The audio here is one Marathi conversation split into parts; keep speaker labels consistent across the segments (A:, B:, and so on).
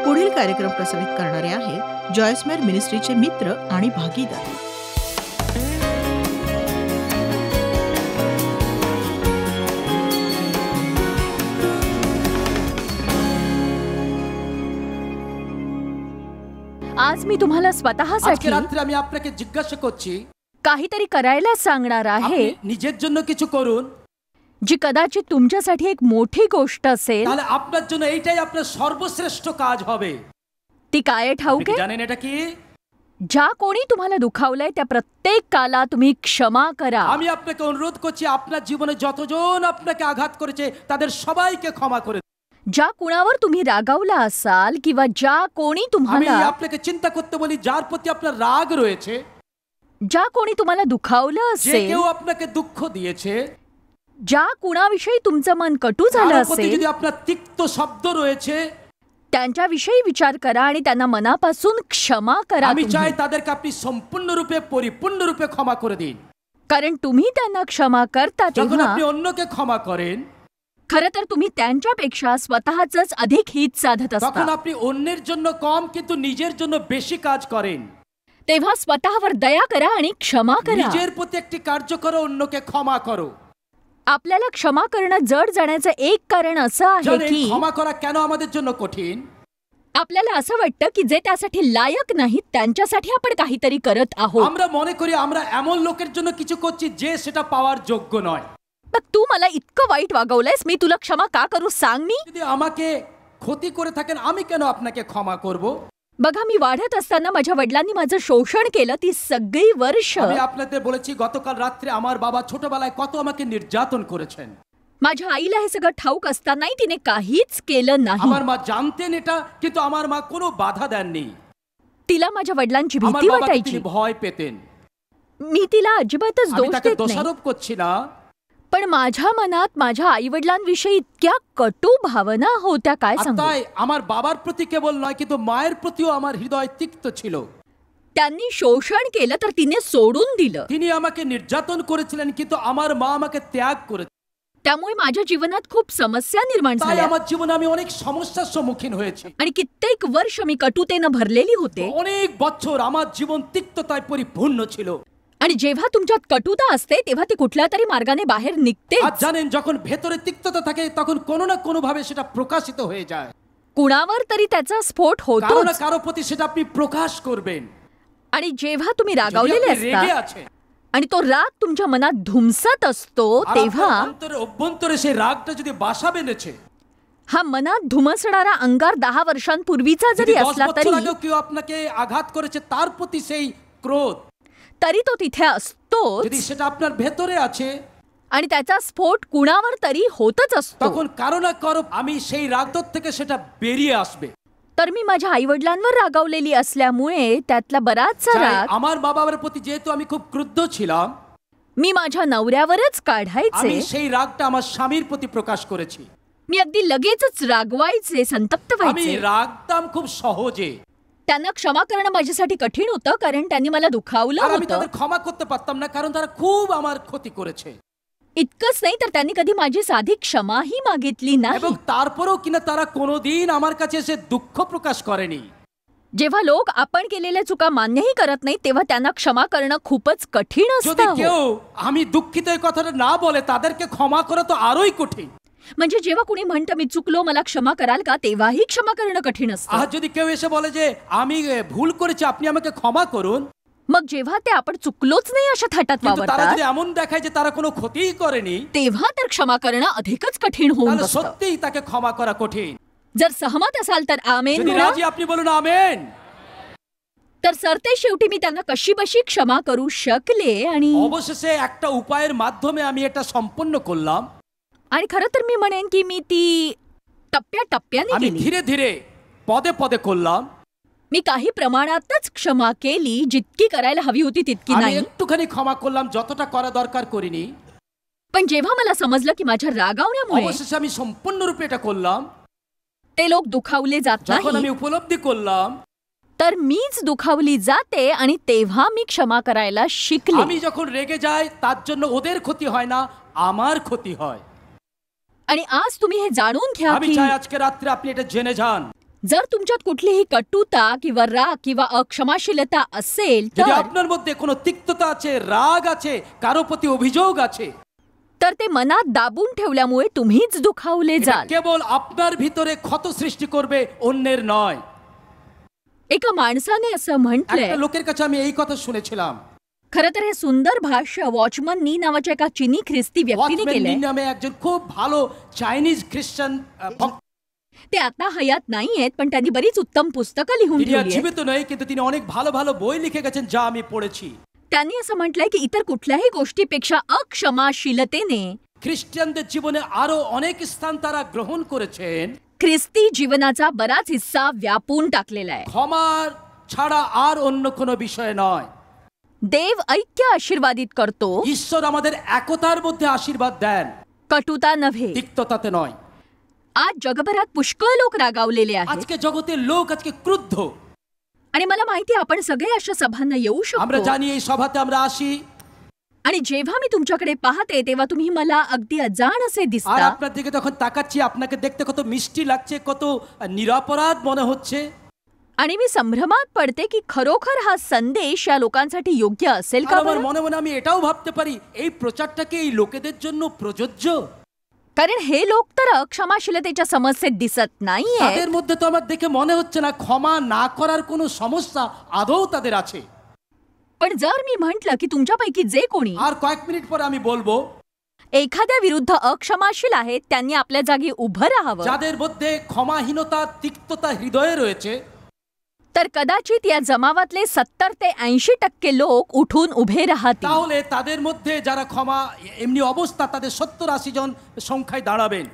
A: पुढील कार्यक्रम प्रसारित करणारे आहेत जॉयस्मेर मिनिस्ट्रीचे मित्र आणि भागीदार.
B: आज मी तुम्हाला स्वतःसाठी
C: রাত্রে আমি আপনাকে জিজ্ঞাসা করছি
B: काहीतरी करायला सांगणार आहे
C: নিজের জন্য কিছু করুন
B: जी कदाचित तुमच्यासाठी एक मोठी गोष्ट असेल.
C: তাহলে আপনার জন্য এইটাই আপনার সর্বশ্রেষ্ঠ কাজ হবে.
B: ती काय ठाऊक आहे?
C: জানেন এটা কি?
B: ज्या कोणी तुम्हाला दुखावलंय त्या प्रत्येकाला तुम्ही क्षमा करा.
C: আমি আপনাকে অনুরোধ করছি আপনার জীবনে যতজন আপনাকে আঘাত করেছে তাদের সবাইকে ক্ষমা করে দিন.
B: ज्या कुणावर तुम्ही रागावला असाल किंवा ज्या कोणी
C: আমি
B: तुम्हाला
C: আপনাকে চিন্তা করতে বলি যার প্রতি আপনার রাগ রয়েছে,
B: ज्या कोणी तुम्हाला दुखावलं
C: যে
B: असेल,
C: কেউ আপনাকে দুঃখ দিয়েছে,
B: ज्या कुणाविषयी तुमचं मन कटू झालं
C: তার প্রতি
B: असेल
C: যদি আপনার তিক্ত শব্দ রয়েছে,
B: त्यांच्याविषयी विचार करा आणि त्यांना मनापासून क्षमा करा
C: আমি
B: तुम्ही.
C: চাই তাদেরকে আপনি সম্পূর্ণরূপে পরিপূর্ণরূপে ক্ষমা করে দিন.
B: कारण तुम्ही त्यांना क्षमा करता
C: যখন
B: तेव्हा
C: আপনি অন্যকে ক্ষমা করেন
B: खरं तर तुम्ही त्यांच्यापेक्षा स्वतःच अधिक हित साधत
C: তখন
B: असता.
C: আপনি অন্যের জন্য কম কিন্তু নিজের জন্য বেশি কাজ করেন.
B: तेव्हा स्वतःवर दया करा आणि क्षमा करा.
C: নিজের প্রতি একটি কার্য করো, অন্যকে ক্ষমা করো.
B: आपल्याला क्षमा करणं जड जाण्याचं एक कारण असं आहे
C: জানেন
B: की
C: ক্ষমা করা কেন আমাদের জন্য কঠিন?
B: आपल्याला असं वाटतं की जे त्यासाठी लायक नाहीत त्यांच्यासाठी आपण काहीतरी करत आहोत.
C: আমরা মনে করি আমরা এমন লোকের জন্য কিছু করছি যে সেটা পাওয়ার যোগ্য নয়.
B: मग तू मला इतकं वाईट वागवलंयस, मी तुला क्षमा का करू सांग. मी
C: যদি আমাকে ক্ষতি করে থাকেন আমি কেন আপনাকে ক্ষমা করব?
B: बघा, मी वाढत असताना माझ्या वडिलांनी माझं शोषण केलं ती सगळी वर्ष.
C: আমি আপনাদের বলেছি গতকাল রাত্রে আমার বাবা ছোটবেলায় কত আমাকে নির্যাতন করেছেন.
B: माझ्या आईला हे सगळं ठाऊक असतानाही तिने काहीच केलं नाही.
C: আমার মা জানতেন এটা কিন্তু আমার মা কোনো বাধা দেননি.
B: तिला माझ्या वडिलांची
C: আমার
B: भीती
C: বাবাকে
B: वाटायची.
C: তিনি ভয় পেতেন.
B: मी तिला अजिबातच
C: আমি
B: दोष
C: তাকে
B: देत नाही,
C: দোষারোপ করছি না,
B: पण माझ्या मनात माझ्या आई वडिलांविषयी इतक्या कटू भावना होत्या काय
C: আর
B: सांगू.
C: তাই আমার বাবার প্রতি কেবল নয় কিন্তু মায়ের প্রতিও আমার হৃদয় তিক্ত ছিল.
B: त्यांनी शोषण केलं तर तिने सोडून दिलं.
C: তিনি আমাকে নির্যাতন করেছিলেন কিন্তু আমার মা আমাকে ত্যাগ করেছে.
B: त्यामुळे माझ्या जीवनात खूप समस्या निर्माण
C: তাই
B: झाल्या
C: আমার জীবনে আমি অনেক সমস্যার সম্মুখীন হয়েছি.
B: आणि कित्येक वर्ष मी कटुतेनं भरलेली होते.
C: অনেক বছর আমার জীবন তিক্ততায় পরিপূর্ণ ছিল.
B: आणि जेव्हा तुमच्यात कटुता असते तेव्हा ती कुठल्या तरी मार्गाने बाहेर निघते.
C: আর জানেন যখন ভেতরে তিক্ততা থাকে তখন কোনো না কোনো ভাবে সেটা প্রকাশিত হয়ে যায়.
B: कुणावर तरी त्याचा स्फोट
C: কারো না
B: होतोच.
C: কারো প্রতি সেটা আপনি প্রকাশ করবেন.
B: आणि जेव्हा तुम्ही
C: যদি
B: रागावलेले
C: আপনি রেগে
B: असता
C: আছেন
B: आणि तो राग तुमच्या मनात धुमसत असतो
C: আর
B: तेव्हा
C: আপনার অন্তরে অভ্যন্তরে সেই রাগটা যদি বাসা বেঁধেছে,
B: हा मनात धुमसणारा अंगार 10 वर्षांपूर्वीचा
C: যদি
B: जरी
C: 10
B: असला
C: বছর
B: तरी
C: আগেও কেউ আপনাকে আঘাত করেছে তার প্রতি সেই ক্রোধ
B: तरी तो तिथे
C: যদি
B: असतोच
C: সেটা আপনার ভেতরে আছে
B: आणि त्याचा स्फोट कुणावर तरी होतच असतो.
C: তখন কারো না কারো আমি সেই রাগ থেকে সেটা বেরিয়ে আসবে.
B: तर मी माझ्या आई वडिलांवर रागावलेली असल्यामुळे त्यातला बराचसा
C: চাই
B: राग
C: আমার বাবার প্রতি যেহেতু আমি খুব ক্রুদ্ধ ছিলাম,
B: मी माझ्या नवऱ्यावरच
C: আমি
B: काढायचे.
C: সেই রাগটা আমার স্বামীর প্রতি প্রকাশ করেছি.
B: मी अगदी लगेचच रागवायचे, संतप्त
C: আমি
B: व्हायचे.
C: রাগতাম খুব সহজে
B: त्यांना क्षमा करणं माझ्यासाठी कठीण होतं कारण त्यांनी मला दुखावलं
C: আর আমি
B: होतं.
C: তাদের ক্ষমা করতে পারতাম না কারণ তারা খুব আমার ক্ষতি করেছে.
B: इतकंच नाही तर त्यांनी कधी माझी साधी क्षमाही मागितली
C: এবং
B: नाही.
C: তারপরেও কিনা তারা কোনোদিন আমার কাছে এসে দুঃখ প্রকাশ করেনি.
B: जेव्हा लोक आपण केलेल्या चुका मान्यही करत नाही तेव्हा त्यांना क्षमा करणं खूपच कठीण
C: যদি
B: असतं.
C: কেউ আমি দুঃখিত এই কথাটা না বলে তাদেরকে ক্ষমা করা তো আরোই কঠিন.
B: म्हणजे जेव्हा कुणी म्हणतं मी चुकलो मला क्षमा कराल का तेव्हाही क्षमा करणं कठीण असतं.
C: আর যদি কেউ এসে বলে যে আমি ভুল করেছি আপনি আমাকে ক্ষমা করুন,
B: मग जेव्हा ते आपण चुकलोच नाही अशा थाटात
C: কিন্তু তারা
B: वावरतात
C: যদি এমন দেখায় যে তারা কোনো ক্ষতিই করেনি
B: तेव्हा तर क्षमा करणं अधिकच कठीण होऊन
C: তাহলে
B: बसतं.
C: সত্যিই তাকে ক্ষমা করা কঠিন.
B: जर सहमत असाल तर आमेन
C: যদি
B: म्हणा.
C: রাজি আপনি বলুন আমেন.
B: तर सरते शेवटी मी त्यांना कशीबशी क्षमा करू शकले आणि
C: অবশেষে একটা উপায়ের মাধ্যমে আমি এটা সম্পন্ন করলাম.
B: खरं तर मी म्हणेन की मी ती टप्प्याटप्प्याने
C: আমি
B: केली.
C: ধীরে ধীরে পদে পদে করলাম.
B: मी काही प्रमाणातच क्षमा केली, जितकी करायला हवी होती तितकी
C: আমি
B: नाही.
C: একটুখানি ক্ষমা করলাম, যতটা করা দরকার করিনি.
B: पण जेव्हा मला समजलं की माझ्या रागावण्यामुळे
C: অবশেষে আমি সম্পূর্ণরূপে এটা করলাম.
B: ते लोक दुखावले जात
C: যখন আমি
B: नाही
C: উপলব্ধি করলাম
B: तर मीच दुखावली जाते आणि तेव्हा मी क्षमा करायला शिकले.
C: আমি যখন রেগে যাই তার জন্য ওদের ক্ষতি হয় না, আমার ক্ষতি হয়.
B: आणि आज तुम्ही हे जाणून घ्या
C: আমি
B: की
C: চাই আজকে রাত্রে আপনি এটা জেনে যান
B: जर तुमच्यात कुठलीही कटुता किंवा राग किंवा अक्षमाशीलता असेल
C: যদি
B: तर
C: আপনার মধ্যে কোনো তিক্ততা আছে, রাগ আছে, কারো প্রতি অভিযোগ আছে,
B: तर ते मनात दाबून ठेवल्यामुळे तुम्हीच दुखावले
C: এটা
B: जाल।
C: কেবল আপনার ভিতরে ক্ষত সৃষ্টি করবে, অন্যের নয়।
B: एका माणसाने असं म्हटलंय,
C: একটা লোকের কাছে আমি এই কথা শুনেছিলাম।
B: खरं तर हे सुंदर भाष्य वॉचमन नी नावाच्या एका चिनी ख्रिस्ती व्यक्तीने
C: ওয়াচম্যান নি
B: केलंय।
C: নামে একজন খুব ভালো চাইনিজ খ্রিস্টান ভক্ত।
B: ते आता हयात नाहीयेत, पण त्यांनी बरीच उत्तम पुस्तकं लिहून
C: তিনি আর
B: ठेवली आहेत।
C: জীবিত নয়, কিন্তু তিনি অনেক ভালো ভালো বই লিখে গেছেন যা আমি পড়েছি।
B: त्यांनी असं म्हटलंय की इतर कुठल्याही गोष्टीपेक्षा अक्षमाशीलतेने
C: খ্রিস্টানদের জীবনে আরো অনেক স্থান তারা গ্রহণ করেছেন।
B: ख्रिस्ती जीवनाचा बराच हिस्सा व्यापून टाकलेला आहे।
C: ক্ষমার ছাড়া আর অন্য কোনো বিষয় নয়।
B: देव ऐक्य आशीर्वादित करतो,
C: ঈশ্বর আমাদের একতার মধ্যে আশীর্বাদ দেন,
B: कटुता नव्हे।
C: তিক্ততাতে নয়।
B: आज जगभरात पुष्कळ लोक रागावलेले आहेत
C: আজকে জগতের লোক আজকে ক্রুদ্ধ।
B: आणि मला माहिती आहे आपण सगळे अशा सभांना येऊ
C: আমরা
B: शकतो।
C: জানি এই সভাতে আমরা আসি,
B: आणि जेव्हा मी तुमच्याकडे पाहते तेव्हा तुम्ही मला अगदी अजाण असे
C: আর
B: दिसता
C: আপনার দিকে যখন তাকাচ্ছি আপনাকে দেখতে কত মিষ্টি লাগছে, কত নিরাপরাধ মনে হচ্ছে।
B: आणि मी संभ्रमात पडते की खरोखर हा संदेश या लोकांसाठी योग्य असेल
C: আর
B: का
C: আমার
B: बरं?
C: মনে মনে আমি এটাও ভাবতে পারি এই প্রচারটাকে এই লোকেদের জন্য প্রযোজ্য।
B: कारण हे लोक तर अक्षमाशीलतेच्या समस्येत दिसत नाहीये।
C: তাদের মধ্যে তো আমার দেখে মনে হচ্ছে না ক্ষমা না করার কোনো সমস্যা আদৌ তাদের আছে।
B: पण जर मी म्हंटल की तुमच्यापैकी जे कोणी
C: আর কয়েক মিনিট পরে আমি বলবো
B: एखाद्या विरुद्ध अक्षमाशील आहेत त्यांनी आपल्या जागी उभं राहावं,
C: যাদের মধ্যে ক্ষমাহীনতা, তিক্ততা হৃদয়ে রয়েছে,
B: तर कदाचित या जमावातले 70 ते 80% लोक उठून उभे राहतील।
C: তাহলে তাদের মধ্যে যারা ক্ষমা এমনি অবস্থা তাদের 70-80 জন সংখ্যায় দাঁড়াবেন।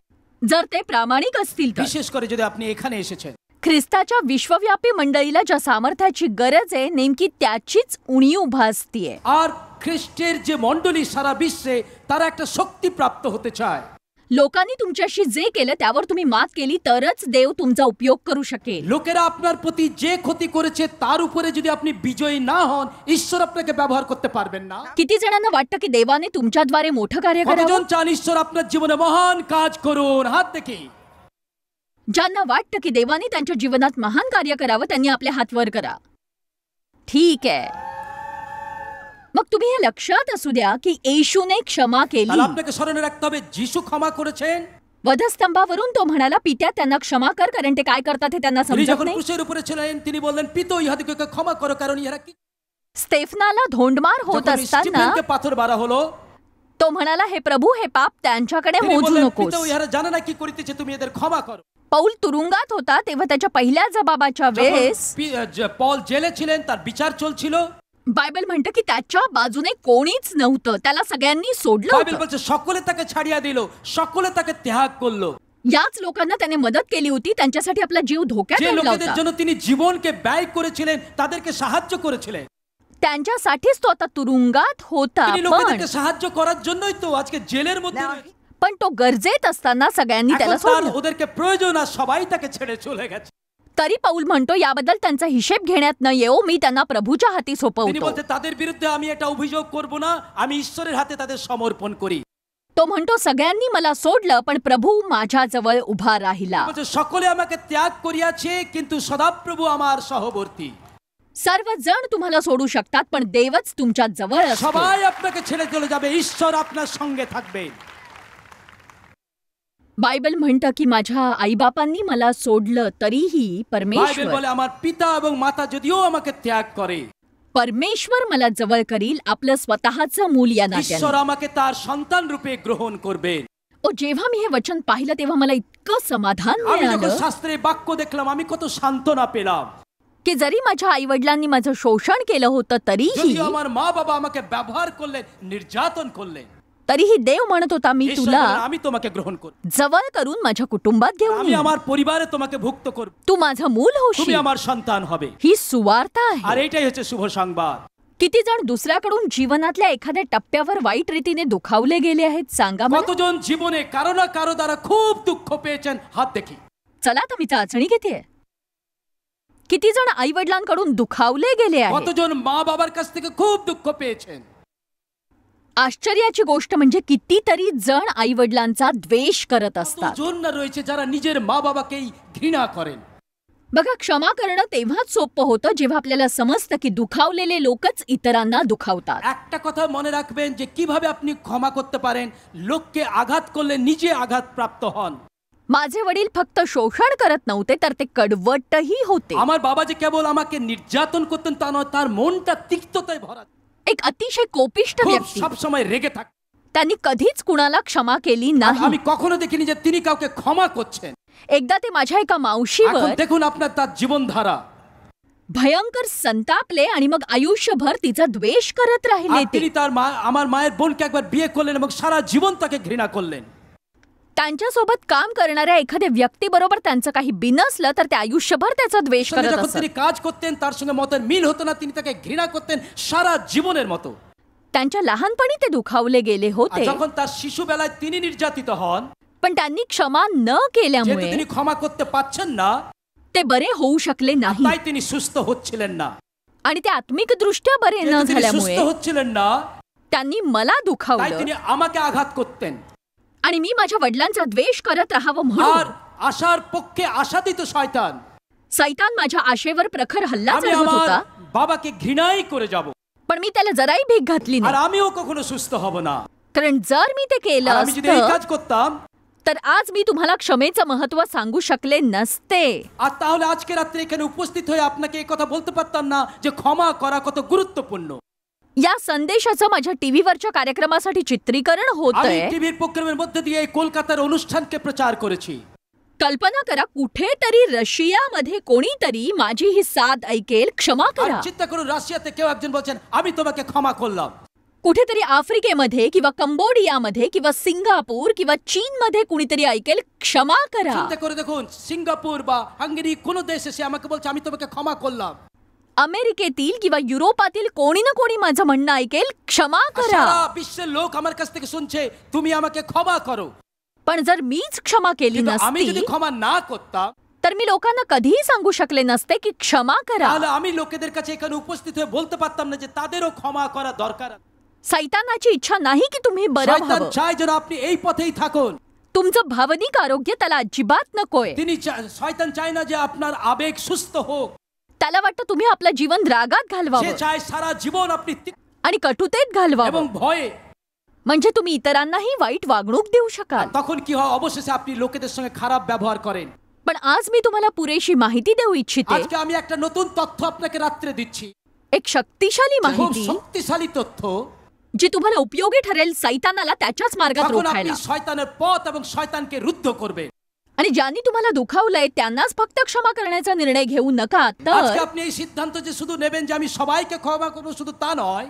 B: जर ते प्रामाणिक असतील तर
C: বিশেষ করে যদি আপনি এখানে এসেছেন।
B: ख्रिस्ताच्या विश्वव्यापी मंडळीला ज्या सामर्थ्याची गरज आहे नेमकी त्याचीच उणीव भासतीये।
C: আর খ্রিস্টের যে মণ্ডলী সারা বিশ্বে তারা একটা শক্তি প্রাপ্ত হতে চায়।
B: लोकांनी तुमच्याशी जे केलं त्यावर तुम्ही मात केली तरच देव तुमचा उपयोग करू शकेल।
C: লোকেরা আপনার প্রতি যে ক্ষতি করেছে তার উপরে যদি আপনি বিজয়ী না হন, ঈশ্বর আপনাকে ব্যবহার করতে পারবেন না।
B: किती जणांना वाटतं की देवाने तुमच्याद्वारे मोठं कार्य करावं?
C: কতজন চান ঈশ্বর আপনার জীবনে মহান কাজ করুন? হাত দেখি।
B: ज्यांना वाटतं की देवाने त्यांच्या जीवनात महान कार्य करावं त्यांनी आपले हात वर करा। ठीक आहे, मग तुम्ही हे लक्षात असू द्या की येशूने क्षमा केली।
C: তাহলে আপনাকে স্মরণে রাখতে হবে যিশু ক্ষমা করেছেন।
B: वधस्तंभावरून तो म्हणाला, पित्या त्यांना क्षमा कर, कारण ते काय करतात हे त्यांना
C: তিনি
B: समजत
C: যখন
B: नाही।
C: ক্রুশের উপরে ছিলেন তিনি বললেন পিতা ইহাদিগকে ক্ষমা করো কারণ ইহারা কি।
B: स्तेफनाला धोंडमार होत
C: যখন
B: असताना
C: স্টিফেনকে পাথর মারা হলো
B: तो म्हणाला, हे प्रभू, हे पाप त्यांच्याकडे
C: তিনি
B: मोजू
C: বললেন
B: नकोस।
C: পিতা ইহারা জানে না কি করিতেছে, তুমি এদের ক্ষমা করো।
B: पौल तुरुंगात होता तेव्हा त्याच्या पहिल्या जबाबाच्या
C: যখন
B: वेळेस
C: পল জেলে ছিলেন তার বিচার চলছিল।
B: बायबल म्हणतं की त्याच्या बाजूने कोणीच नव्हतं, त्याला सगळ्यांनी सोडलं
C: বাইবেল
B: होतं।
C: বলছে সকলে তাকে ছাড়িয়া দিল, সকলে তাকে ত্যাগ করলো।
B: याच लोकांना त्याने मदत केली होती, त्यांच्यासाठी आपला जीव धोक्यात
C: যে
B: ठेवला
C: লোকেদের
B: होता।
C: জন্য তিনি জীবনকে ব্যয় করেছিলেন তাদেরকে সাহায্য করেছিলেন।
B: त्यांच्यासाठीच तो आता तुरुंगात होता,
C: তিনি লোকেদেরকে সাহায্য করার জন্যই তো আজকে জেলের মধ্যে রয়েছে।
B: पण तो गरजेत असताना सगळ्यांनी त्याला
C: এখন তার
B: सोडलं।
C: ওদেরকে প্রয়োজন আর সবাই তাকে ছেড়ে চলে গেছে।
B: तरी पौल म्हणतो, याबद्दल त्यांचा हिशेब घेण्यात न येऊ, मी त्यांना प्रभूच्या हाती
C: তিনি
B: सोपवतो।
C: বলতে তাদের বিরুদ্ধে আমি এটা অভিযোগ করব না, আমি ঈশ্বরের হাতে তাদের সমর্পণ করি।
B: तो म्हणतो, सगळ्यांनी मला सोडलं पण प्रभू माझ्याजवळ उभा राहिला।
C: বলছে সকলে আমাকে ত্যাগ করিয়াছে কিন্তু সদাপ্রভু আমার সহবর্তী।
B: सर्वजण तुम्हाला सोडू शकतात पण देवच तुमच्या जवळ असतो।
C: সবাই আপনাকে ছেড়ে চলে যাবে, ঈশ্বর আপনার সঙ্গে থাকবে।
B: बायबल म्हणतं की माझ्या आईबापांनी मला सोडलं तरीही
C: বাইবেল
B: परमेश्वर
C: বলে আমার পিতা এবং মাতা যদিও আমাকে ত্যাগ করে,
B: परमेश्वर मला जवळ करील, आपलं स्वतःचं मूल या
C: ঈশ্বর
B: नात्याने।
C: আমাকে তার সন্তান রূপে গ্রহণ করবেন।
B: ओ जेव्हा मी हे वचन पाहिलं तेव्हा मला इतकं समाधान
C: আমি যখন
B: मिळालं
C: শাস্ত্রে বাক্য দেখলাম আমি কত সান্ত্বনা পেলাম।
B: की जरी माझ्या आई वडिलांनी माझं शोषण केलं होतं तरीही
C: যদিও আমার মা বাবা আমাকে ব্যবহার করলেন, নির্যাতন করলেন,
B: देव म्हणत होता, मी
C: ঈশ্বর
B: तुला
C: বললেন, আমি তোমাকে গ্রহণ করব,
B: जवळ करून माझ्या कुटुंबात घेऊन
C: আমি
B: येईन।
C: আমার পরিবারে তোমাকে ভুক্ত করব,
B: तू माझं मूल
C: তুমি
B: होशील।
C: আমার সন্তান হবে।
B: ही सुवार्ता
C: আর
B: आहे।
C: এটাই হচ্ছে শুভ সংবাদ।
B: किती जण दुसऱ्याकडून जीवनातल्या एखाद्या टप्प्यावर वाईट रीतीने दुखावले गेले आहेत सांगा मला।
C: কতজন জীবনে কারো না কারো দ্বারা খুব দুঃখ পেয়েছেন? হাত দেখি।
B: चला तर मी चाचणी घेते। किती जण आई वडिलांकडून दुखावले गेले आहेत?
C: কতজন মা বাবার কাছ থেকে খুব দুঃখ পেয়েছেন?
B: आश्चर्याची गोष्ट म्हणजे कितीतरी जण आई वडिलांचा द्वेष करत असतात।
C: কতজন না রয়েছে যারা নিজের মা বাবাকেই ঘৃণা করেন।
B: बघा, क्षमा करणं तेव्हाच सोपं होतं जेव्हा आपल्याला समजतं की दुखावलेले लोकच इतरांना दुखावतात।
C: একটা কথা মনে রাখবেন যে কিভাবে আপনি ক্ষমা করতে পারেন, লোককে আঘাত করলে নিজে আঘাতপ্রাপ্ত হন।
B: माझे वडील फक्त शोषण करत नव्हते तर ते कडवटही होते।
C: আমার বাবা যে কেবল আমাকে নির্যাতন করতেন তা নয়, তার মনটা তিক্ততায় ভরা।
B: एक अतिशय कोपिष्ट
C: খুব
B: व्यक्ती,
C: সব সময় রেগে থাকতেন।
B: त्यांनी कधीच कुणाला क्षमा केली नाही।
C: আমি কখনো দেখিনি যে তিনি কাউকে ক্ষমা করছেন।
B: एकदा ते माझ्या एका
C: এখন
B: मावशीवर
C: দেখুন আপনার তার জীবনধারা।
B: भयंकर संतापले आणि मग आयुष्यभर तिचा द्वेष करत राहिले
C: আর
B: ते।
C: তিনি তার মা আমার মায়ের বোনকে একবার বিয়ে করলেন এবং সারা জীবন তাকে ঘৃণা করলেন।
B: त्यांच्यासोबत काम करणाऱ्या एखाद्या व्यक्तीबरोबर त्यांचं काही बिनसलं तर ते आयुष्यभर त्याचा द्वेष
C: সঙ্গে
B: करत
C: যখন
B: असत।
C: তিনি কাজ করতেন তার সঙ্গে মতের মিল হতো না, তিনি তাকে ঘৃণা করতেন সারা জীবনের মতো।
B: त्यांच्या लहानपणी ते दुखावले गेले
C: আর
B: होते,
C: যখন তার শিশু বেলায় তিনি নির্যাতিত হন,
B: पण त्यांनी क्षमा न
C: যেহেতু
B: केल्यामुळे
C: তিনি ক্ষমা করতে পারছেন না,
B: ते बरे होऊ शकले नाही
C: তাই তিনি সুস্থ হচ্ছিলেন না।
B: आणि ते आत्मिकदृष्ट्या बरे न
C: যেহেতু তিনি
B: झाल्यामुळे
C: সুস্থ হচ্ছিলেন না,
B: त्यांनी मला
C: তাই
B: दुखावलं
C: তিনি আমাকে আঘাত করতেন।
B: आणि मी माझ्या वडिलांचा द्वेष करत राहावं
C: আর
B: म्हणून
C: আশার পক্ষে আশা দিত শয়তান,
B: सैतान माझ्या आशेवर प्रखर हल्ला
C: আমি
B: चढवत
C: আমার
B: होता,
C: বাবাকে ঘৃণাই করে যাব,
B: पण मी त्याला जराही भीक घातली
C: আর
B: नाही।
C: আমিও কখনো সুস্থ হব না।
B: कारण जर मी ते केलं
C: আর আমি যদি এই
B: असतं
C: কাজ করতাম,
B: तर आज मी तुम्हाला क्षमेचं महत्व सांगू शकले नसते।
C: আর তাহলে আজকে রাত্রে এখানে উপস্থিত হয়ে আপনাকে এই কথা বলতে পারতাম না যে ক্ষমা করা কত গুরুত্বপূর্ণ।
B: या संदेशाचं माझ्या टीव्हीवरच्या कार्यक्रमासाठी चित्रीकरण
C: আমি
B: होतंय।
C: টিভির প্রোগ্রামের মধ্যে দিয়ে এই কলকাতার অনুষ্ঠানকে প্রচার করেছি।
B: कल्पना करा, कुठेतरी रशियामध्ये कोणीतरी माझी ही साद ऐकेल, क्षमा
C: আর
B: करा।
C: চিন্তা করুন, রাশিয়াতে কেউ একজন বলছেন আমি তোমাকে ক্ষমা করলাম।
B: कुठेतरी आफ्रिकेमध्ये किंवा कंबोडियामध्ये किंवा सिंगापूर किंवा चीनमध्ये कुणीतरी ऐकेल, क्षमा करा।
C: চিন্তা করে দেখুন, সিঙ্গাপুর বা হাঙ্গেরি কোন দেশ এসে আমাকে বলছে আমি তোমাকে ক্ষমা করলাম।
B: अमेरिकेतील किंवा युरोपातील कोणी ना कोणी माझं म्हणणं ऐकेल, क्षमा
C: আর
B: करा।
C: সারা বিশ্বের লোক আমার কাছ থেকে শুনছে তুমি আমাকে ক্ষমা করো।
B: पण जर मीच क्षमा केली
C: কিন্তু আমি যদি
B: नसती
C: ক্ষমা না করতাম,
B: तर मी लोकांना कधीही सांगू शकले नसते की क्षमा करा।
C: তাহলে আমি লোকেদের কাছে এখানে উপস্থিত হয়ে বলতে পারতাম না যে তাদেরও ক্ষমা করা দরকার।
B: सैतानाची इच्छा नाही की तुम्ही बरं
C: শয়তান
B: व्हावं।
C: চায় যেন আপনি এই পথেই থাকুন।
B: तुमचं भावनिक आरोग्य त्याला अजिबात नकोय।
C: তিনি শয়তান চায় না যে আপনার আবেগ সুস্থ হোক।
B: त्याला वाटतं तुम्ही आपलं जीवन रागात
C: সে
B: घालवावं
C: চায় সারা জীবন আপনি
B: आणि कटुतेत
C: এবং
B: घालवावं,
C: ভয়ে।
B: म्हणजे तुम्ही इतरांनाही वाईट वागणूक देऊ शकाल।
C: তখন কি হয়, অবশেষে আপনি লোকেদের সঙ্গে খারাপ ব্যবহার করেন।
B: पण आज मी तुम्हाला पुरेशी माहिती देऊ इच्छिते,
C: আজকে আমি একটা নতুন তথ্য আপনাকে রাত্রে দিচ্ছি,
B: एक शक्तिशाली
C: খুব
B: माहिती
C: শক্তিশালী তথ্য।
B: जी तुम्हाला उपयोगी ठरेल सैतानाला त्याच्याच मार्गात
C: তখন আপনি
B: रोखायला।
C: শয়তানের পথ এবং শয়তানকে রুদ্ধ করবেন।
B: आणि ज्यांनी तुम्हाला दुखावलंय त्यांनाच फक्त क्षमा करण्याचा निर्णय घेऊ नका,
C: আজকে
B: तर
C: আপনি এই সিদ্ধান্ত যে শুধু নেবেন যে আমি সবাইকে ক্ষমা করব, শুধু তা নয়,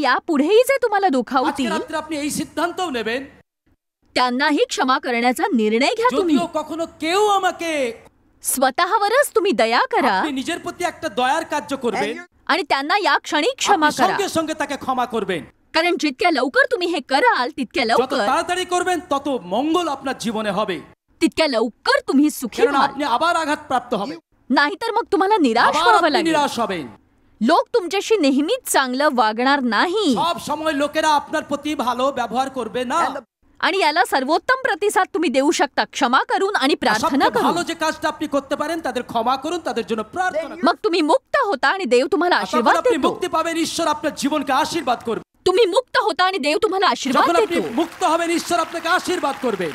B: यापुढेही जे तुम्हाला
C: আজকে
B: दुखावतील
C: রাত্রে আপনি এই সিদ্ধান্তও নেবেন,
B: त्यांनाही क्षमा करण्याचा निर्णय घ्या। तुम्ही
C: যদিও কখনো কেউ আমাকে,
B: स्वतःवरच तुम्ही दया करा
C: আপনি নিজের প্রতি একটা দয়ার কার্য করবেন,
B: आणि त्यांना या क्षणी क्षमा
C: আপনি
B: करा।
C: সঙ্গে সঙ্গে তাকে ক্ষমা করবেন।
B: कारण जितक्या लवकर तुम्ही हे कराल तितक्या
C: যত
B: लवकर
C: তাড়াতাড়ি করবেন তত মঙ্গল আপনার জীবনে হবে,
B: तितक्या लवकर तुम्ही सुखी
C: কারণ
B: व्हाल।
C: আপনি আবার আঘাতপ্রাপ্ত হবেন,
B: नाहीतर मग तुम्हाला निराश
C: আবার
B: व्हावं
C: আপনি
B: लागेल।
C: নিরাশ হবেন।
B: लोक तुमच्याशी नेहमीच चांगलं वागणार नाही
C: সব সময় লোকেরা আপনার প্রতি ভালো ব্যবহার করবে না।
B: आणि याला सर्वोत्तम प्रतिसाद तुम्ही देऊ शकता क्षमा करून आणि प्रार्थना
C: সবচেয়ে ভালো
B: करून।
C: যে কাজটা আপনি করতে পারেন তাদের ক্ষমা করুন, তাদের জন্য প্রার্থনা করুন।
B: मग तुम्ही मुक्त होता आणि देव तुम्हाला
C: তখন
B: आशीर्वाद
C: আপনি
B: देतो।
C: মুক্তি পাবেন, ঈশ্বর আপনার জীবনকে আশীর্বাদ করবে।
B: तुम्ही मुक्त होता आणि देव तुम्हाला आशीर्वाद
C: যখন আপনি
B: देतो।
C: মুক্ত হবেন, ঈশ্বর আপনাকে আশীর্বাদ করবেন।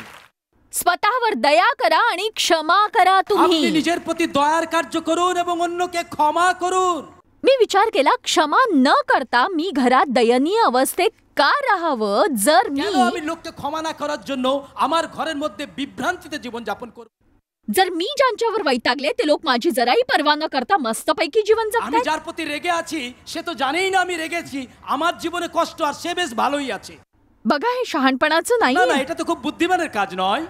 B: स्वतःवर दया करा आणि क्षमा करा
C: আপনি
B: तुम्ही।
C: নিজের প্রতি দয়ার কার্য করুন এবং অন্যকে ক্ষমা করুন।
B: मी विचार केला, क्षमा न करता मी घरात दयनीय अवस्थेत का राहावं जर
C: কেন
B: मी
C: আমি লোককে ক্ষমা না করার জন্য আমার ঘরের মধ্যে বিভ্রান্তিতে জীবন যাপন করব?
B: जर मी ज्यांच्यावर वैतागले ते लोक माझी जराही पर्वा न करता मस्तपैकी जीवन
C: আমি
B: जगतात।
C: যার প্রতি রেগে আছি সে তো জানেই না আমি রেগেছি, আমার জীবনে কষ্ট আর সে বেশ ভালোই আছে।
B: बघा, हे शहाणपणाचं
C: না না,
B: नाही
C: এটা তো খুব বুদ্ধিমানের কাজ নয়।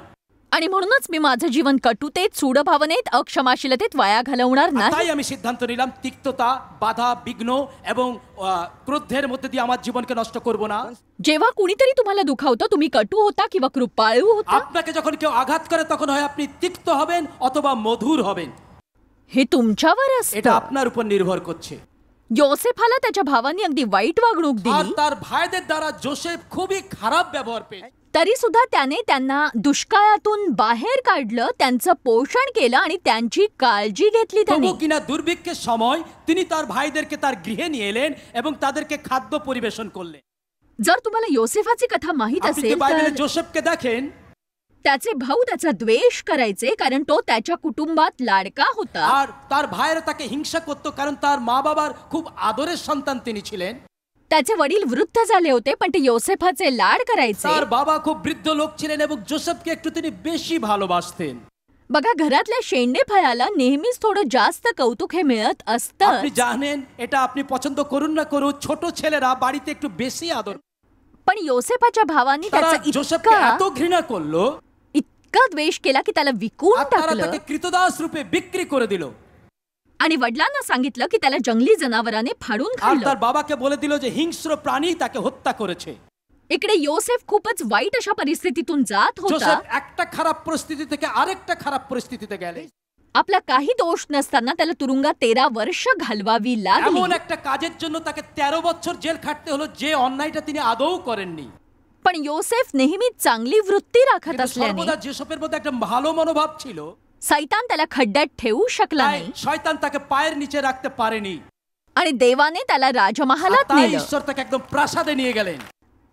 B: आणि म्हणूनच मी माझं जीवन कटुतेत, सूडभावनेत, अक्षमाशीलतेत वाया घालवणार
C: আর
B: नाही।
C: তাই আমি সিদ্ধান্ত নিলাম তিক্ততা, বাধা, বিঘ্ন এবং ক্রোধের মধ্যে দিয়ে আমার জীবনকে নষ্ট করব না।
B: जेव्हा कुणीतरी तुम्हाला दुखावतं तुम्ही कटू होता किंवा कृपाळू होता,
C: আপনাকে যখন কেউ আঘাত করে তখন হয় আপনি তিক্ত হবেন অথবা মধুর হবেন,
B: हे तुमच्यावर
C: এটা
B: असतं।
C: আপনার উপর নির্ভর করছে।
B: योसेफाला त्याच्या भावांनी अगदी वाईट वागणूक
C: আর
B: दिली,
C: তার ভাইদের দ্বারা যোসেফ খুবই খারাপ ব্যবহার পেয়েছে।
B: तरी सुद्धा त्याने त्यांना दुष्काळातून बाहेर काढलं, त्यांचं पोषण केलं आणि त्यांची काळजी घेतली त्याने।
C: তবু কিনা দুর্ভিক্ষের সময় তিনি তার ভাইদেরকে তার গৃহে নিয়ে এলেন এবং তাদেরকে খাদ্য পরিবেশন করলেন।
B: जर तुम्हाला योसेफाची कथा माहित
C: আপনি
B: असेल
C: যদি বাইবেলে
B: तर
C: जोसेफকে দেখেন,
B: त्याचे भाऊ त्याचा द्वेष करायचे, कारण तो त्याच्या कुटुंबात लाडका होता।
C: আর তার ভাইয়েরা তাকে হিংসা করত, কারণ তার মা বাবার খুব আদরের সন্তান তিনি ছিলেন।
B: त्याचे वडील वृद्ध झाले होते, पण ते योसेफाचे लाड करायचे।
C: তার বাবা খুব বৃদ্ধ লোক ছিলেন এবং जोसेफকে একটু তিনি বেশি ভালোবাসতেন।
B: बघा, घरातल्या शेंडे फळाला नेहमीच थोडं जास्त कौतुक हे मिळत असतं।
C: আপনি জানেন, এটা আপনি পছন্দ করুন না করুন, ছোট ছেলেরা বাড়িতে একটু বেশি আদর।
B: पण योसेफाच्या भावांनी
C: তারা
B: त्याचा
C: जोसेफকে
B: इतका
C: এত ঘৃণা করলো,
B: इतका द्वेष केला की त्याला विकून
C: আর তারা
B: टाकलं
C: তাকে কৃতদাস রূপে বিক্রি করে দিল।
B: आणि वडिलांना सांगितलं की त्याला जंगली जनावराने फाडून
C: আর
B: खाल्लं।
C: তার বাবাকে বলে দিল যে হিংস্র প্রাণী তাকে হত্যা করেছে।
B: इकडे योसेफ खूपच वाईट अशा परिस्थितीतून जात होता।
C: जोसेफ একটা খারাপ পরিস্থিতি থেকে আরেকটা খারাপ পরিস্থিতিতে গেলে,
B: आपला काही दोष नसताना त्याला तुरुंगात 13 वर्ष घालवावी लागली।
C: এমন একটা কাজের জন্য তাকে 13 বছর জেল খাটতে হলো যে অন্যায়টা তিনি আদৌ করেননি।
B: पण योसेफ नेहमी चांगली वृत्ती राखत
C: কিন্তু
B: असल्याने
C: সর্বদা जोसेफের মধ্যে একটা ভালো মনোভাব ছিল,
B: सैतान त्याला खड्ड्यात ठेवू शकला
C: তাই
B: नाही
C: শয়তান তাকে পায়ের নিচে রাখতে পারেনি।
B: आणि देवाने त्याला
C: আর
B: राजमहालात
C: তাই
B: नेलं।
C: ঈশ্বর তাকে একদম প্রাসাদে নিয়ে গেলেন।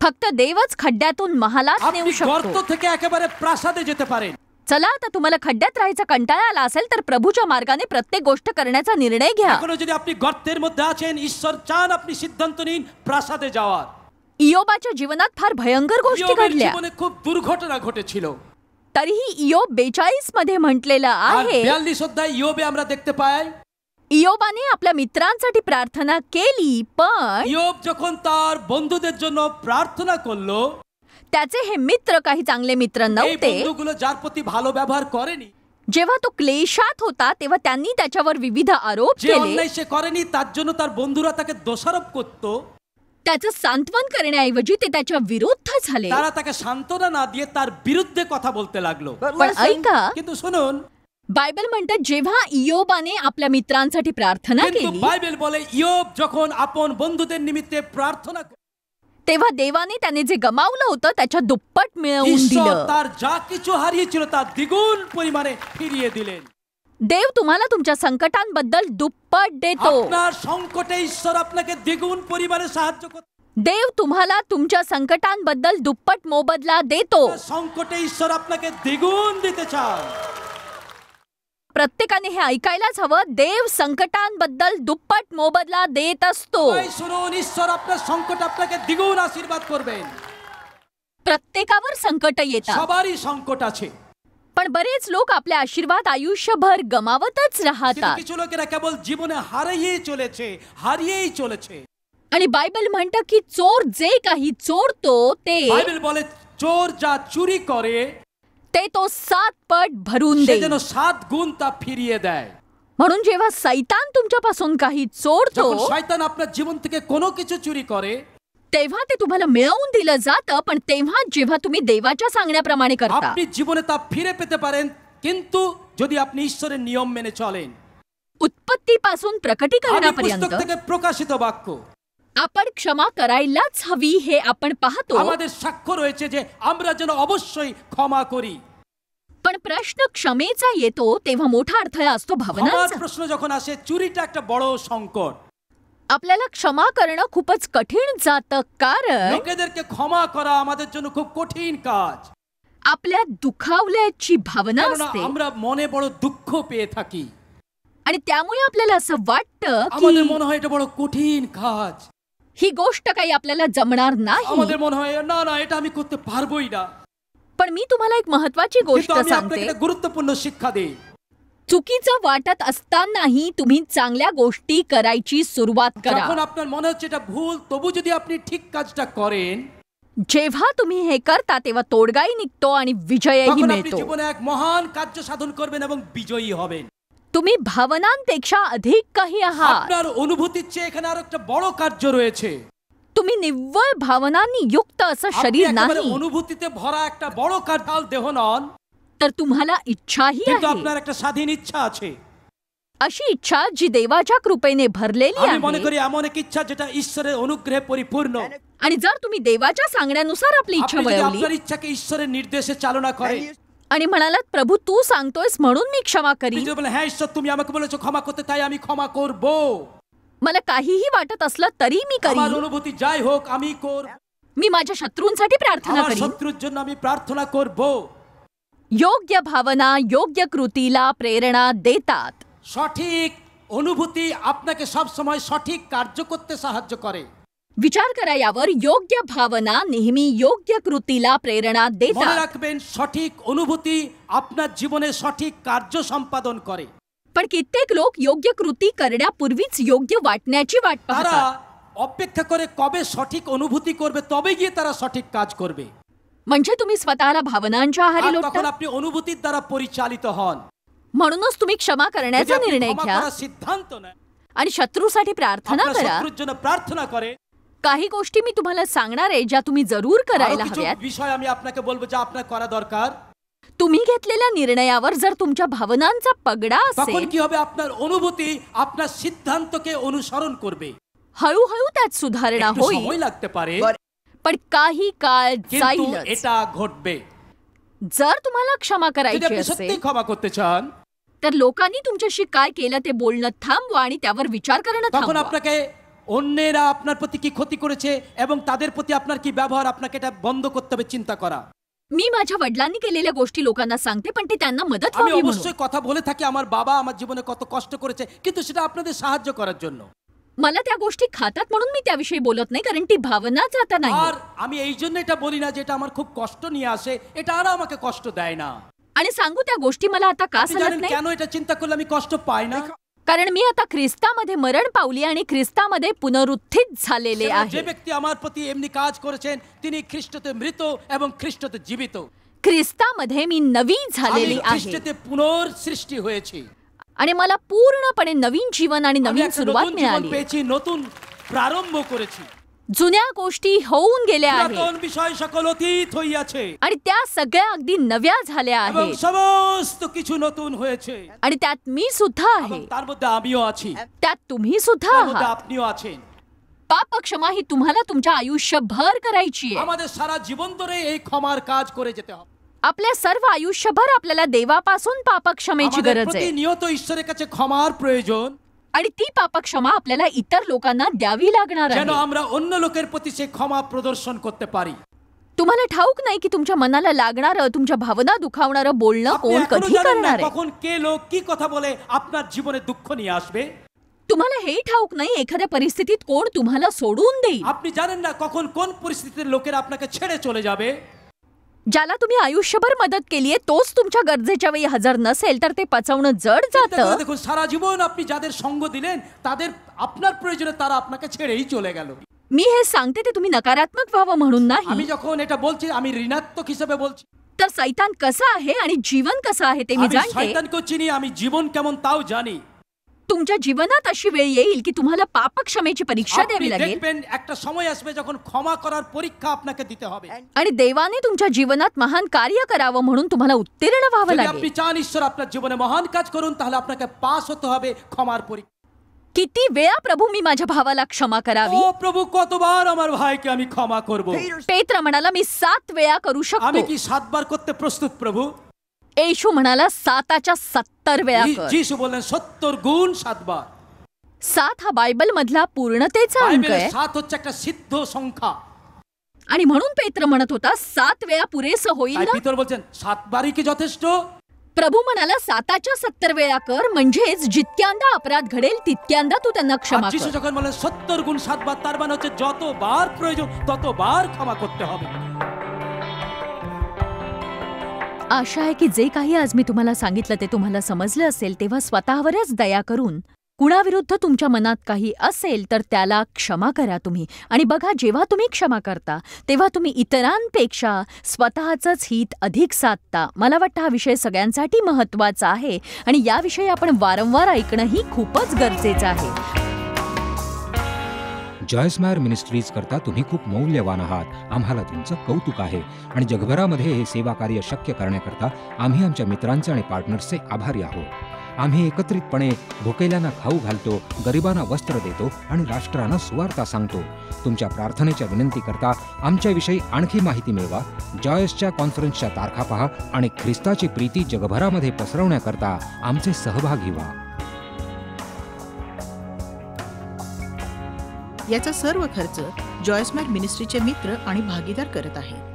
B: फक्त देवच खड्ड्यातून महालात
C: আপনি
B: नेऊ
C: গর্ত
B: शकतो।
C: থেকে একেবারে প্রাসাদে যেতে পারেন।
B: चला, आता तुम्हाला खड्ड्यात राहायचा कंटाळा आला असेल तर प्रभूच्या मार्गाने प्रत्येक गोष्ट करण्याचा निर्णय घ्या।
C: এখনো যদি আপনি গর্তের মধ্যে আছেন, ঈশ্বর চান আপনি সিদ্ধান্ত নিন প্রাসাদে যাওয়ার।
B: इयोबाच्या जीवनात फार भयंकर गोष्टी
C: ইয়োবের
B: घडल्या,
C: জীবনে খুব দুর্ঘটনা ঘটেছিল।
B: तरीही इयोब 42 मध्ये म्हटलेलं
C: আর
B: आहे,
C: 42 অধ্যায় ইয়োবে আমরা দেখতে পাই,
B: इयोबाने आपल्या मित्रांसाठी प्रार्थना केली, पण
C: ইয়োব যখন তার বন্ধুদের জন্য প্রার্থনা করলো,
B: त्याचे हे मित्र काही चांगले मित्र
C: এই
B: नव्हते।
C: বন্ধুগুলো যার প্রতি ভালো ব্যবহার করেনি,
B: जेव्हा तो क्लेशात होता तेव्हा त्यांनी त्याच्यावर विविध आरोप
C: যে
B: केले।
C: অন্যায় সে করেনি তার জন্য তার বন্ধুরা তাকে দোষারোপ করত।
B: त्याचं सांत्वन करण्याऐवजी ते त्याच्या विरुद्ध झाले।
C: তারা তাকে সান্ত্বনা না দিয়ে তার বিরুদ্ধে কথা বলতে লাগলো।
B: पण ऐका,
C: কিন্তু শুনুন,
B: बायबल म्हणतात जेव्हा इयोबाने आपल्या मित्रांसाठी प्रार्थना
C: কিন্তু
B: केली
C: বাইবেল বলে ইয়োব যখন আপন বন্ধুদের নিমিত্তে প্রার্থনা করল,
B: तेव्हा देवाने त्याने जे गमावलं होतं त्याच्या दुप्पट मिळवून
C: ঈশ্বর
B: दिलं।
C: তার যা কিছু হারিয়েছিল তার দ্বিগুণ পরিমাণে ফিরিয়ে দিলেন।
B: देव तुम्हाला तुमच्या संकटांबद्दल दुप्पट देतो।
C: আপনার সংকটে ঈশ্বর আপনাকে দ্বিগুণ পরিমাণে সাহায্য করতে,
B: देव तुम्हाला तुमच्या संकटांबद्दल दुप्पट मोबदला देतो।
C: সংকটে ঈশ্বর আপনাকে দ্বিগুণ দিতে চান।
B: प्रत्येकाने हे ऐकायलाच हवं, देव संकटांबद्दल दुप्पट मोबदला देत असतो।
C: তাই শুনুন, ঈশ্বর আপনার সংকট আপনাকে দ্বিগুণ আশীর্বাদ করবেন।
B: प्रत्येकावर संकट येतात,
C: সবারই সংকট আছে,
B: पण बरेच लोक आपले आशीर्वाद आयुष्यभर गमावतच
C: কিন্তু
B: राहतात।
C: কিছু লোকেরা কেবল জীবনে হারিয়েই চলেছে।
B: आणि बायबल म्हणतं की चोर जे काही चोरतो ते
C: বাইবেল বলে চোর যা চুরি করে
B: ते तो 7 पट भरून
C: সে
B: देईल।
C: যেন 7 গুণ তা ফিরিয়ে দেয়।
B: म्हणून जेव्हा सैतान तुमच्यापासून काही चोरतो
C: যখন শয়তান আপনার জীবন থেকে কোনো কিছু চুরি করে,
B: तेव्हा ते तुम्हाला मिळवून दिलं जातं, पण तेव्हा जेव्हा तुम्ही देवाच्या सांगण्याप्रमाणे करता।
C: আপনি জীবনে তা ফিরে পেতে পারেন, কিন্তু যদি আপনি ঈশ্বরের নিয়ম মেনে চলেন।
B: उत्पत्तीपासून
C: আদি
B: प्रकटीकरणापर्यंत
C: পুস্তক থেকে প্রকাশিত বাক্য
B: आपण क्षमा करायलाच हवी हे आपण पाहतो।
C: আমাদের সাক্ষ্য রয়েছে যে আমরা যেন অবশ্যই ক্ষমা করি।
B: पण प्रश्न क्षमेचा येतो तेव्हा मोठा अडथळा असतो
C: ক্ষমার
B: भावनांचा।
C: প্রশ্ন যখন আসে, চুরিটা একটা বড় সংকট।
B: आपल्याला क्षमा करणं खूपच कठीण जातं, कारण
C: লোকেদেরকে ক্ষমা করা আমাদের জন্য খুব কঠিন কাজ।
B: आपल्या दुखावल्याची भावना
C: কেননা
B: असते
C: আমরা মনে বড় দুঃখ পেয়ে থাকি।
B: आणि त्यामुळे आपल्याला असं वाटतं
C: আমাদের
B: की
C: মনে হয় এটা বড় কঠিন কাজ।
B: ही गोष्ट काही आपल्याला जमणार नाही।
C: আমাদের মনে হয় না না, এটা আমি করতে পারবোই না।
B: पण मी तुम्हाला एक महत्वाची
C: কিন্তু
B: गोष्ट
C: আমি আপনাকে
B: सांगते,
C: একটা গুরুত্বপূর্ণ শিক্ষা দেই।
B: चुकीचं वाटत असतानाही तुम्ही चांगल्या गोष्टी करायची सुरुवात करा।
C: যখন আপনার মনে হচ্ছে এটা ভুল, তবু যদি আপনি ঠিক কাজটা করেন,
B: जेव्हा तुम्ही हे करता तेव्हा तोडगाही निघतो आणि विजयही
C: তখন আপনি
B: मिळतो।
C: জীবনে এক মহান কার্য সাধন করবেন এবং বিজয়ী হবেন।
B: तुम्ही भावनांपेक्षा अधिक काही आहात।
C: আপনার অনুভূতির চেয়ে এখানে আরো একটা বড় কার্য রয়েছে।
B: तुम्ही निव्वळ भावनांनी युक्त असं
C: আপনি
B: शरीर
C: একেবারে
B: नाही,
C: অনুভূতিতে ভরা একটা বড় কার্যাল দেহ নন,
B: तर तुम्हाला इच्छाही
C: কিন্তু
B: आहे।
C: আপনার একটা স্বাধীন ইচ্ছা আছে।
B: अशी इच्छा जी देवाच्या कृपेने भरलेली
C: আমি মনে
B: आहे।
C: করি এমন এক ইচ্ছা যেটা ঈশ্বরের অনুগ্রহে পরিপূর্ণ।
B: आणि जर तुम्ही देवाच्या सांगण्यानुसार आपली इच्छा
C: আপনি যদি
B: वळवली
C: আপনার ইচ্ছাকে ঈশ্বরের নির্দেশে চালনা করে,
B: आणि म्हणालात प्रभू तू सांगतोयस म्हणून मी क्षमा
C: আপনি
B: करीन,
C: যদি বলেন হ্যাঁ ঈশ্বর তুমি আমাকে বলেছো ক্ষমা করতে, তাই আমি ক্ষমা করব,
B: मला काहीही वाटत असलं तरी मी
C: আমার
B: करीन,
C: অনুভূতি যাই হোক আমি করব,
B: मी माझ्या शत्रूंसाठी प्रार्थना
C: আমার
B: करीन।
C: শত্রুর জন্য আমি প্রার্থনা করব।
B: योग्य भावना योग्य कृतीला प्रेरणा देतात।
C: সঠিক অনুভূতি আপনাকে সব সময় সঠিক কার্য করতে সাহায্য করে।
B: विचार करा यावर। योग्य भावना नेहमी योग्य कृतीला प्रेरणा
C: মনে
B: देतात।
C: রাখবেন সঠিক অনুভূতি আপনার জীবনে সঠিক কার্য সম্পাদন করে।
B: पण कित्येक लोक योग्य कृती करण्यापूर्वीच योग्य वाटण्याची वाट
C: তারা
B: पाहतात।
C: অপেক্ষা করে কবে সঠিক অনুভূতি করবে তবে গিয়ে তারা সঠিক কাজ করবে।
B: म्हणजे तुम्ही स्वतःला भावनांच्या आहारी
C: আর তখন
B: लोटता।
C: আপনি অনুভূতির দ্বারা পরিচালিত হন।
B: म्हणूनच तुम्ही क्षमा
C: যদি
B: करण्याचा
C: আপনি
B: निर्णय
C: ক্ষমা
B: घ्या
C: করার সিদ্ধান্ত নেন,
B: आणि शत्रूसाठी प्रार्थना
C: আপনার
B: करा।
C: শত্রুর জন্য প্রার্থনা করে।
B: काही गोष्टी मी तुम्हाला सांगणार आहे ज्या तुम्ही जरूर
C: আরো
B: करायला
C: কিছু
B: हव्यात।
C: বিষয় আমি আপনাকে বলবো যা আপনার করা দরকার।
B: तुम्ही घेतलेल्या निर्णयावर जर तुमच्या भावनांचा पगडा
C: তখন
B: असेल,
C: কি হবে? আপনার অনুভূতি আপনার সিদ্ধান্তকে অনুসরণ করবে।
B: हळूहळू त्यात सुधारणा
C: একটু
B: होईल,
C: সময় লাগতে পারে,
B: पण काही काळ
C: কিন্তু
B: जाईलच।
C: এটা ঘটবে।
B: जर तुम्हाला क्षमा
C: যদি
B: करायची
C: আপনি সত্যি
B: असेल
C: ক্ষমা করতে চান,
B: तर लोकांनी तुमच्याशी काय केलं ते बोलणं थांबवा आणि त्यावर विचार करणं
C: তখন
B: थांबवा।
C: আপনাকে অন্যেরা আপনার প্রতি কি ক্ষতি করেছে এবং তাদের প্রতি আপনার কি ব্যবহার, আপনাকে এটা বন্ধ করতে হবে চিন্তা করা।
B: मी माझ्या वडिलांनी केलेल्या गोष्टी लोकांना सांगते, पण ते त्यांना मदत
C: আমি
B: व्हावी म्हणून।
C: অবশ্যই কথা বলে থাকি আমার বাবা আমার জীবনে কত কষ্ট করেছে, কিন্তু সেটা আপনাদের সাহায্য করার জন্য।
B: मला त्या गोष्टी खातात म्हणून मी त्याविषयी बोलत नाही, कारण ती भावनाच आता नाही।
C: আর আমি এই জন্য এটা বলি না যে এটা আমার খুব কষ্ট নিয়ে আসে, এটা আর আমাকে কষ্ট দেয় না।
B: आणि सांगू त्या गोष्टी मला आता का
C: আপনি
B: सांगत
C: জানেন
B: नाही?
C: কেন এটা চিন্তা করলে আমি কষ্ট পাই না?
B: कारण मी आता ख्रिस्तामध्ये मरण पावली आणि ख्रिस्तामध्ये पुनरुत्थित झालेले
C: যে
B: आहे।
C: ব্যক্তি আমার প্রতি এমনি কাজ করেছেন তিনি খ্রিস্টতে মৃত এবং খ্রিস্টতে জীবিত।
B: ख्रिस्तामध्ये मी नवी
C: আমি
B: झालेली आहे
C: খ্রিস্টতে পুনঃসৃষ্টি হয়েছি।
B: आणि मला पूर्णपणे नवीन जीवन आणि
C: আমি
B: नवीन
C: একটা
B: सुरुवात
C: নতুন জীবন
B: मिळाली।
C: পেয়েছি, নতুন প্রারম্ভ করেছি।
B: जुन्या गोष्टी होऊन गेल्या आहेत
C: পুরাতন বিষয় সকল অতীত হইয়াছে
B: आणि त्या सगळ्या अगदी नव्या झाल्या
C: এবং
B: आहेत
C: সমস্ত কিছু নতুন হয়েছে।
B: आणि त्यात मी सुद्धा
C: এবং
B: आहे,
C: তার মধ্যে আমিও আছি,
B: त्यात तुम्ही सुद्धा
C: তার মধ্যে
B: आहात।
C: আপনিও আছেন।
B: पाप क्षमा ही तुम्हाला तुमच्या आयुष्यभर करायची आहे।
C: আমাদের সারা জীবন ধরে এই ক্ষমার কাজ করে যেতে হবে।
B: आपल्या सर्व आयुष्यभर आपल्याला देवापासून पापक्षमेची
C: আমাদের
B: गरज आहे
C: প্রতিনিয়ত ঈশ্বরের কাছে ক্ষমার প্রয়োজন,
B: आणि ती पापक्षमा आपल्याला इतर लोकांना द्यावी लागणार
C: যেন
B: आहे।
C: আমরা অন্য লোকের প্রতি সেই ক্ষমা প্রদর্শন করতে পারি।
B: तुम्हाला ठाऊक नाही की तुमच्या मनाला लागणारं, तुमच्या भावना दुखावणारं बोलणं
C: আপনি
B: कोण
C: এখনো
B: कधी
C: জানেন না
B: करणार आहे।
C: কখন কে লোক কি কথা বলে আপনার জীবনে দুঃখ নিয়ে আসবে।
B: तुम्हाला हे ठाऊक नाही एखाद्या परिस्थितीत कोण तुम्हाला सोडून देईल।
C: আপনি জানেন না কখন কোন পরিস্থিতিতে লোকেরা আপনাকে ছেড়ে চলে যাবে।
B: ज्याला तुम्ही आयुष्यभर मदत केलीये तोच तुमच्या गरजेच्या वेळी हजर नसेल तर ते पचवणं जड
C: চিন্তা করে
B: जातं।
C: দেখুন সারা জীবন আপনি যাদের সঙ্গ দিলেন তাদের আপনার প্রয়োজনে তারা আপনাকে ছেড়েই চলে গেল।
B: मी हे सांगते ते तुम्ही नकारात्मक व्हावं म्हणून
C: আমি
B: नाही,
C: যখন এটা বলছি আমি ঋণাত্মক হিসেবে বলছি।
B: तर सैतान कसा आहे आणि जीवन कसं आहे ते मी
C: আমি
B: जाणते।
C: শয়তানকেও চিনি, আমি জীবন কেমন তাও জানি।
B: तुमच्या जीवनात अशी वेळ येईल की तुम्हाला पापक्षमेची परीक्षा
C: আপনি
B: द्यावी लागेल
C: দেখবেন একটা সময় আসবে যখন ক্ষমা করার পরীক্ষা আপনাকে দিতে হবে।
B: आणि देवाने तुमच्या जीवनात महान कार्य करावं म्हणून तुम्हाला उत्तीर्ण व्हावं
C: যদি
B: लागेल।
C: আপনি চান ঈশ্বর আপনার জীবনে মহান কাজ করুন তাহলে আপনাকে পাস হতে হবে ক্ষমার পরীক্ষা।
B: किती वेळा प्रभू मी माझ्या भावाला क्षमा करावी?
C: ও প্রভু কতবার আমার ভাইকে আমি ক্ষমা করব?
B: पेत्र म्हणाला मी 7 वेळा करू
C: আমি
B: शकतो।
C: কি 7 বার করতে প্রস্তুত প্রভু?
B: येशू म्हणाला 7च्या 70 वेळा कर।
C: যিশু বললেন 70 গুণ 7 বার।
B: 7 हा बायबल मधला पूर्णतेचा अंक
C: বাইবেলে
B: आहे
C: 7 হচ্ছে একটা সিদ্ধ সংখ্যা।
B: आणि म्हणून पेत्र म्हणत होता 7 वेळा पुरेसं होईल
C: তাই
B: ना?
C: পিতর বলছেন 7 বারই কি যথেষ্ট?
B: प्रभू म्हणाला 7च्या 70 वेळा कर, म्हणजेच जितक्यांदा अपराध घडेल तितक्यांदा तू त्यांना
C: আর
B: क्षमा
C: যিশু
B: कर।
C: যখন বলেন 70 গুণ 7 বার তার মানে হচ্ছে যতবার প্রয়োজন ততবার ক্ষমা করতে হবে।
B: आशा आहे की जे काही आज मी तुम्हाला सांगितलं ते तुम्हाला समजलं असेल, तेव्हा स्वतःवरच दया करून कुणाविरुद्ध तुमच्या मनात काही असेल तर त्याला क्षमा करा तुम्ही। आणि बघा, जेव्हा तुम्ही क्षमा करता तेव्हा तुम्ही इतरांपेक्षा स्वतःचंच हित अधिक साधता। मला वाटतं हा विषय सगळ्यांसाठी महत्त्वाचा आहे आणि याविषयी आपण वारंवार ऐकणंही खूपच गरजेचं आहे।
D: जॉयस्मायर मिनिस्ट्रीज करता तुम्ही खूप मौल्यवान आहात। आम्हाला तुमचं कौतुक आहे आणि जगभरामध्ये हे सेवा कार्य शक्य करण्याकरता आम्ही आमच्या मित्रांचे आणि पार्टनर्सचे आभारी आहोत। आम्ही एकत्रितपणे भुकेल्यांना खाऊ घालतो, गरिबांना वस्त्र देतो आणि राष्ट्रांना सुवार्ता सांगतो. तुमच्या प्रार्थनेच्या विनंतीकरता आमच्याविषयी आणखी माहिती मिळवा. जॉयसच्या कॉन्फरन्सच्या तारखा पहा आणि ख्रिस्ताची प्रीती जगभरामध्ये पसरवण्याकरता आमचे सहभागी व्हा.
A: याचा सर्व खर्च जॉयस मॅर मिनिस्ट्रीचे मित्र आणि भागीदार करत आहेत.